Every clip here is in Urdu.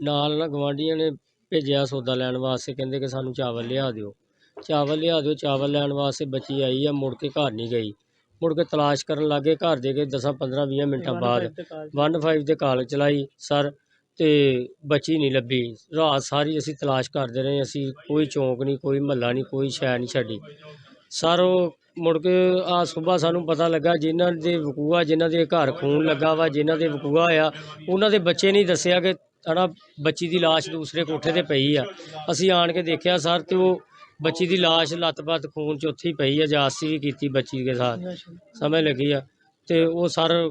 ਨਾਲ ਨਾ ਗਵਾਂਢੀਆਂ ਨੇ ਭੇਜਿਆ ਸੌਦਾ ਲੈਣ ਵਾਸਤੇ, ਕਹਿੰਦੇ ਕਿ ਸਾਨੂੰ ਚਾਵਲ ਲਿਆ ਦਿਓ। ਚਾਵਲ ਲੈਣ ਵਾਸਤੇ ਬੱਚੀ ਆਈ ਆ, ਮੁੜ ਕੇ ਘਰ ਨਹੀਂ ਗਈ। ਮੁੜ ਕੇ ਤਲਾਸ਼ ਕਰਨ ਲੱਗੇ, ਘਰ ਦੇ ਕੇ 10 15 20 ਮਿੰਟਾਂ ਬਾਅਦ 15 ਤੇ ਕਾਲ ਚਲਾਈ ਸਰ, ਤੇ ਬੱਚੀ ਨਹੀਂ ਲੱਭੀ। ਰਾਤ ਸਾਰੀ ਅਸੀਂ ਤਲਾਸ਼ ਕਰਦੇ ਰਹੇ, ਅਸੀਂ ਕੋਈ ਚੌਂਕ ਨਹੀਂ, ਕੋਈ ਮਹੱਲਾ ਨਹੀਂ, ਕੋਈ ਸ਼ੈ ਨਹੀਂ ਛੱਡੀ ਸਰ। ਉਹ ਮੁੜ ਕੇ ਆ ਸੁਬਾਹ ਸਾਨੂੰ ਪਤਾ ਲੱਗਾ ਜਿਨ੍ਹਾਂ ਦੇ ਵਕੂਆ, ਜਿਨ੍ਹਾਂ ਦੇ ਘਰ ਖੂਨ ਲੱਗਾ ਵਾ, ਜਿਨ੍ਹਾਂ ਦੇ ਵਕੂਆ ਆ, ਉਹਨਾਂ ਦੇ ਬੱਚੇ ਨਹੀਂ ਦੱਸਿਆ ਕਿ ਹਨਾ ਬੱਚੀ ਦੀ ਲਾਸ਼ ਦੂਸਰੇ ਕੋਠੇ ਤੇ ਪਈ ਆ। ਅਸੀਂ ਆਣ ਕੇ ਦੇਖਿਆ ਸਰ, ਤੇ ਉਹ ਬੱਚੀ ਦੀ ਲਾਸ਼ ਲੱਤ-ਪੱਤ ਖੂਨ 'ਚ ਉੱਥੇ ਹੀ ਪਈ ਆ। ਜਾਸਤੀ ਵੀ ਕੀਤੀ ਬੱਚੀ ਦੇ ਸਾਥ, ਸਮਝ ਲੱਗੀ ਆ, ਤੇ ਉਹ ਸਰ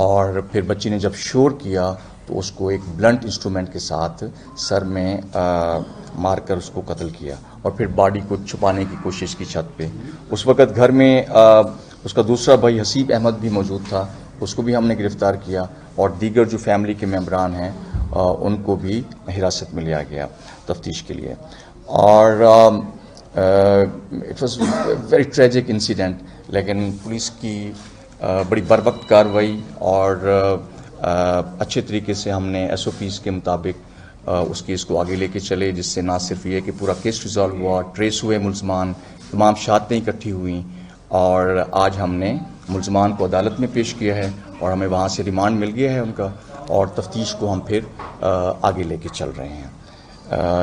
اور پھر بچی نے جب شور کیا تو اس کو ایک بلنٹ انسٹرومنٹ کے ساتھ سر میں مار کر اس کو قتل کیا اور پھر باڈی کو چھپانے کی کوشش کی چھت پہ. اس وقت گھر میں اس کا دوسرا بھائی حسیب احمد بھی موجود تھا, اس کو بھی ہم نے گرفتار کیا اور دیگر جو فیملی کے ممبران ہیں ان کو بھی حراست میں لیا گیا تفتیش کے لیے. اور it was very tragic incident, لیکن پولیس کی بڑی بروقت کارروائی اور اچھے طریقے سے ہم نے ایس او پیز کے مطابق اس کیس کو آگے لے کے چلے, جس سے نہ صرف یہ کہ پورا کیس ریزالو ہوا, ٹریس ہوئے ملزمان, تمام شہادتیں اکٹھی ہوئیں اور آج ہم نے ملزمان کو عدالت میں پیش کیا ہے اور ہمیں وہاں سے ریمانڈ مل گیا ہے ان کا, اور تفتیش کو ہم پھر آگے لے کے چل رہے ہیں.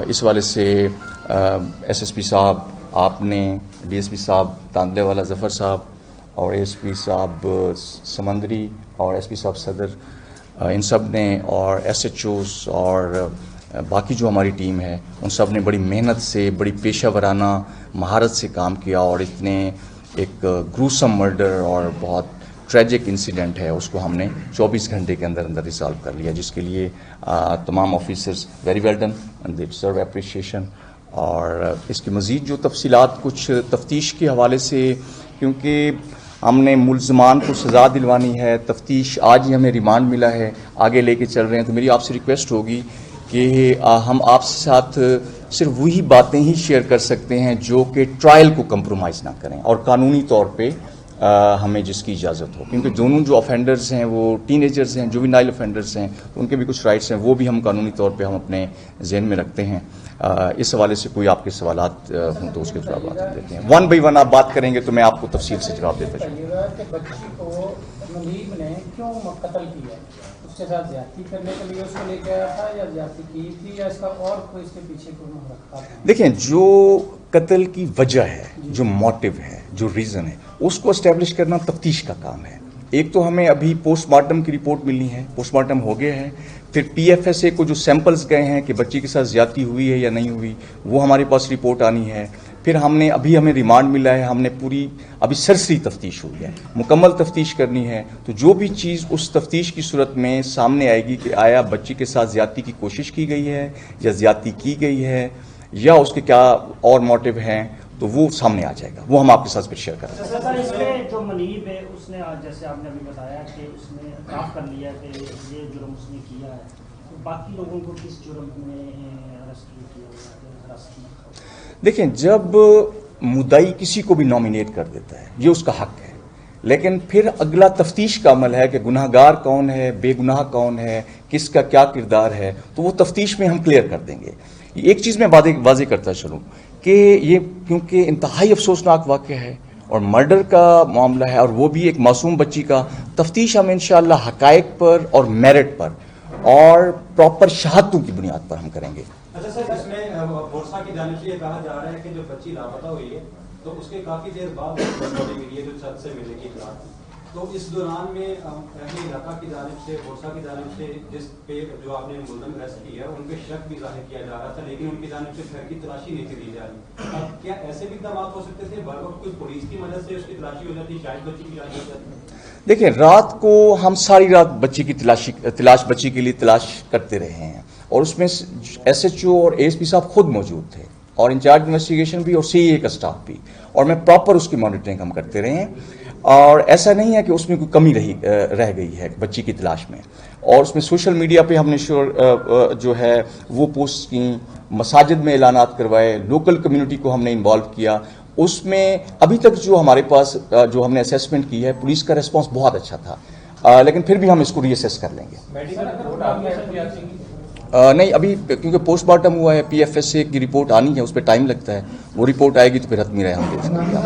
اس والے سے ایس ایس پی صاحب آپ نے, ڈی ایس پی صاحب تاندلے والا ظفر صاحب اور ایس پی صاحب سمندری اور ایس پی صاحب صدر, ان سب نے, اور ایس ایچ اوز اور باقی جو ہماری ٹیم ہے ان سب نے بڑی محنت سے, بڑی پیشہ ورانہ مہارت سے کام کیا اور اتنے ایک گروسم مرڈر اور بہت ٹریجک انسیڈنٹ ہے اس کو ہم نے 24 گھنٹے کے اندر اندر ریزالو کر لیا, جس کے لیے تمام officers very well done and they deserve appreciation. اور اس کی مزید جو تفصیلات کچھ تفتیش کے حوالے سے, کیونکہ ہم نے ملزمان کو سزا دلوانی ہے, تفتیش آج ہی ہمیں ریمانڈ ملا ہے, آگے لے کے چل رہے ہیں, تو میری آپ سے ریکویسٹ ہوگی کہ ہم آپ کے ساتھ صرف وہی باتیں ہی شیئر کر سکتے ہیں جو کہ ٹرائل کو کمپرومائز نہ کریں اور قانونی طور پہ ہمیں جس کی اجازت ہو, کیونکہ دونوں جو افینڈرز ہیں وہ ٹین ایجرز ہیں, جوینائل افینڈرز ہیں, تو ان کے بھی کچھ رائٹس ہیں, وہ بھی ہم قانونی طور پہ ہم اپنے ذہن میں رکھتے ہیں. اس حوالے سے کوئی آپ کے سوالات ہوں تو اس کے جوابات ہم دیتے ہیں. ون بائی ون آپ بات کریں گے تو میں آپ کو تفصیل سے جواب دیتا چلوں. بچی کو منیب نے کیوں قتل کیا؟ اس کے ساتھ زیادتی کرنے کے لیے اس کو لے کے آیا تھا یا زیادتی کی تھی یا اس کا اور کوئی اس کے پیچھے کوئی رکھا تھا؟ دیکھیں, جو قتل کی وجہ ہے, جو موٹیو ہے, جو ریزن ہے, اس کو اسٹیبلش کرنا تفتیش کا کام ہے. ایک تو ہمیں ابھی پوسٹ مارٹم کی رپورٹ ملنی ہے, پوسٹ مارٹم ہو گیا ہے, پھر پی ایف ایس اے کو جو سیمپلز گئے ہیں کہ بچی کے ساتھ زیادتی ہوئی ہے یا نہیں ہوئی, وہ ہمارے پاس رپورٹ آنی ہے. پھر ہمیں ریمانڈ ملا ہے, ہم نے پوری ابھی سرسری تفتیش ہوئی ہے, مکمل تفتیش کرنی ہے. تو جو بھی چیز اس تفتیش کی صورت میں سامنے آئے گی کہ آیا بچی کے ساتھ زیادتی کی کوشش کی گئی ہے یا زیادتی کی گئی ہے یا اس کے کیا اور موٹیو ہیں, تو وہ سامنے آ جائے گا, وہ ہم آپ کے ساتھ پھر شیئر کریں گے. سر, اس میں جو منیب ہے اس نے جیسے آپ نے ابھی بتایا کہ اس نے اعتراف کر لیا کہ یہ جرم اس نے کیا ہے, تو باقی لوگوں کو کس جرم میں ارسٹ کیا گیا؟ دیکھیں, جب مدعی کسی کو بھی نامینیٹ کر دیتا ہے یہ اس کا حق ہے, لیکن پھر اگلا تفتیش کا عمل ہے کہ گناہ گار کون ہے, بے گناہ کون ہے, کس کا کیا کردار ہے, تو وہ تفتیش میں ہم کلیئر کر دیں گے. ایک چیز میں واضح کرتا چلوں کہ یہ کیونکہ انتہائی افسوسناک واقعہ ہے اور مرڈر کا معاملہ ہے اور وہ بھی ایک معصوم بچی کا, تفتیش ہم انشاءاللہ حقائق پر اور میرٹ پر اور پراپر شہادتوں کی بنیاد پر ہم کریں گے. اچھا سر, اس میں بورسا کی جانب سے یہ کہا جا رہا ہے کہ جو بچی لاپتہ ہوئی ہے تو اس کے کافی دیر بعد باڈی ملی ہے جو چھت سے ملنے کی اطلاع, تو اس دوران میں اہل علاقہ کی جانب سے, بورسا کی جانب سے جس پہ جو آپ نے ملزم ارسٹ کیا ہے ان پہ شک بھی ظاہر کیا جا رہا تھا, لیکن ان کی جانب سے گھر کی تلاشی نہیں تھی دی جا رہی. اب کیا ایسے بھی اقدامات ہو سکتے تھے بر وقت کوئی پولیس کی مدد سے اس کی تلاشی ہو جاتی, شاید بچی کی تلاشی ہو جاتی؟ دیکھیں, رات کو ہم ساری رات بچی کی تلاش بچی کے لیے تلاش کرتے رہے ہیں اور اس میں ایس ایچ او اور اے ایس پی صاحب خود موجود تھے اور انچارج انویسٹیگیشن بھی اور سی اے کا اسٹاف بھی, اور میں پراپر اس کی مانیٹرنگ ہم کرتے رہے ہیں. اور ایسا نہیں ہے کہ اس میں کوئی کمی رہ گئی ہے بچی کی تلاش میں. اور اس میں سوشل میڈیا پہ ہم نے جو ہے وہ پوسٹ کی, مساجد میں اعلانات کروائے, لوکل کمیونٹی کو ہم نے انوالو کیا. اس میں ابھی تک جو ہمارے پاس جو ہم نے اسیسمنٹ کی ہے, پولیس کا ریسپانس بہت اچھا تھا, لیکن پھر بھی ہم اس کو ری اسیس کر لیں گے. نہیں, ابھی کیونکہ پوسٹ مارٹم ہوا ہے, پی ایف ایس اے کی رپورٹ آنی ہے, اس پہ ٹائم لگتا ہے, وہ رپورٹ آئے گی تو پھر حتمی رہے ہم دے سکیں گے.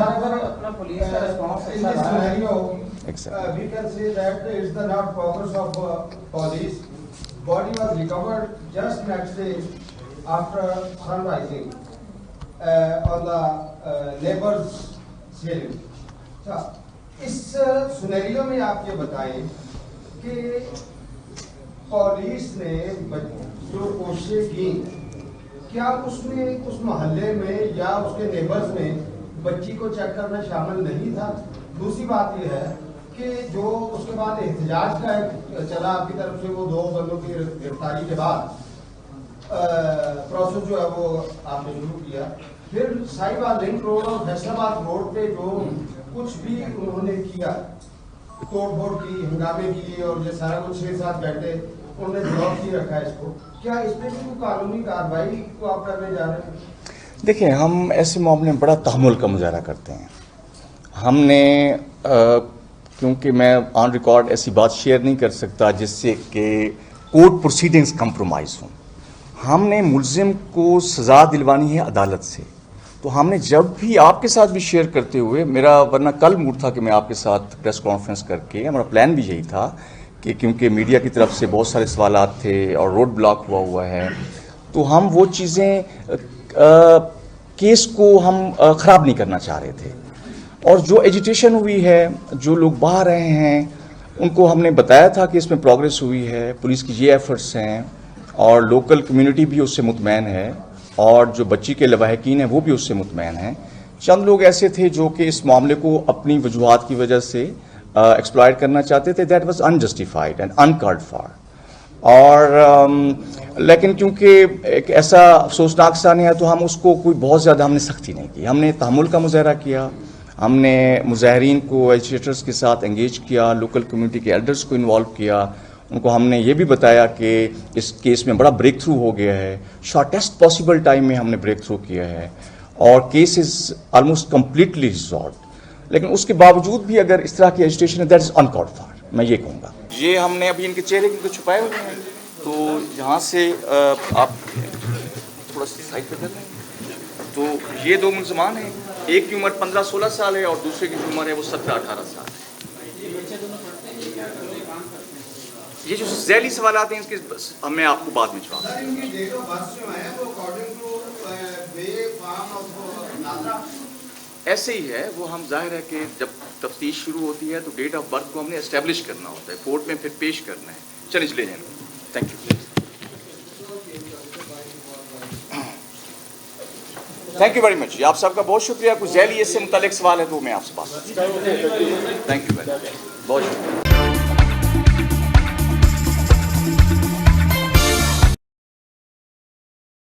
اس سنیریو میں آپ یہ بتائیں کہ پولیس نے جو کوششیں کی, کیا اس میں اس محلے میں یا اس کے نیبرز میں بچی کو چیک کرنا شامل نہیں تھا؟ دوسری بات یہ ہے کہ جو اس کے بعد احتجاج کا چلا آپ کی طرف سے، وہ 2 بندوں کی گرفتاری کے بعد پروسیس جو ہے وہ آپ نے شروع کیا، پھر صاحبہ لنک روڈ اور فیصل آباد روڈ پہ جو کچھ بھی انہوں نے کیا، توڑ پھوڑ کی، ہنگامے کیے، اور یہ سارا کچھ 6-7 گھنٹے انہوں نے بلاک کی رکھا ہے اس کو، کیا اس پہ بھی کوئی قانونی کارروائی کو آپ کرنے جا رہے ہیں؟ دیکھیں، ہم ایسے معاملے میں بڑا تحمل کا مظاہرہ کرتے ہیں. ہم نے کیونکہ میں آن ریکارڈ ایسی بات شیئر نہیں کر سکتا جس سے کہ کورٹ پروسیڈنگز کمپرومائز ہوں. ہم نے ملزم کو سزا دلوانی ہے عدالت سے. تو ہم نے جب بھی آپ کے ساتھ بھی شیئر کرتے ہوئے، میرا ورنہ کل موڈ تھا کہ میں آپ کے ساتھ پریس کانفرنس کر کے، ہمارا پلان بھی یہی تھا کہ کیونکہ میڈیا کی طرف سے بہت سارے سوالات تھے اور روڈ بلاک ہوا ہے، تو ہم وہ چیزیں کیس کو ہم خراب نہیں کرنا چاہ رہے تھے. اور جو ایجیٹیشن ہوئی ہے، جو لوگ باہر رہے ہیں، ان کو ہم نے بتایا تھا کہ اس میں پروگریس ہوئی ہے، پولیس کی یہ ایفرٹس ہیں، اور لوکل کمیونٹی بھی اس سے مطمئن ہے، اور جو بچی کے لواحقین ہیں وہ بھی اس سے مطمئن ہیں. چند لوگ ایسے تھے جو کہ اس معاملے کو اپنی وجوہات کی وجہ سے ایکسپلائٹ کرنا چاہتے تھے. That was unjustified and uncalled for. اور لیکن کیونکہ ایک ایسا افسوسناک سانحہ ہے، تو ہم اس کو کوئی بہت زیادہ ہم نے سختی نہیں کی. ہم نے تحمل کا مظاہرہ کیا، ہم نے مظاہرین کو ایجیٹیٹرز کے ساتھ انگیج کیا، لوکل کمیونٹی کے ایلڈرز کو انوالو کیا. ان کو ہم نے یہ بھی بتایا کہ اس کیس میں بڑا بریک تھرو ہو گیا ہے، شارٹیسٹ پاسبل ٹائم میں ہم نے بریک تھرو کیا ہے، اور case is almost completely resolved. لیکن اس کے باوجود بھی اگر اس طرح کی ایجیٹیشن ہے، دیٹ از انکالڈ فار. میں یہ کہوں گا. یہ ہم نے ابھی ان کے چہرے کو چھپائے ہوئے ہیں، تو یہاں سے آپ تھوڑا سا سائڈ پہ کر لیں. تو یہ 2 ملزمان ہیں، ایک کی عمر 15-16 سال ہے اور دوسرے کی جو عمر ہے وہ 17-18 سال ہے. یہ جو ذیلی سوالات ہیں، اس کے میں آپ کو بعد میں جواب دوں گا. ایسے ہی ہے وہ. ہم ظاہر ہے کہ جب تفتیش شروع ہوتی ہے تو ڈیٹ آف برتھ کو ہم نے اسٹیبلش کرنا ہوتا ہے، کورٹ میں پھر پیش کرنا ہے. چلیں لے جائیں. Thank you. Thank you very much. آپ سب کا بہت شکریہ. کچھ ذیلی اس سے متعلق سوال ہے تو میں آپ سے بات کرتا ہوں. Thank you very much. بہت شکریہ.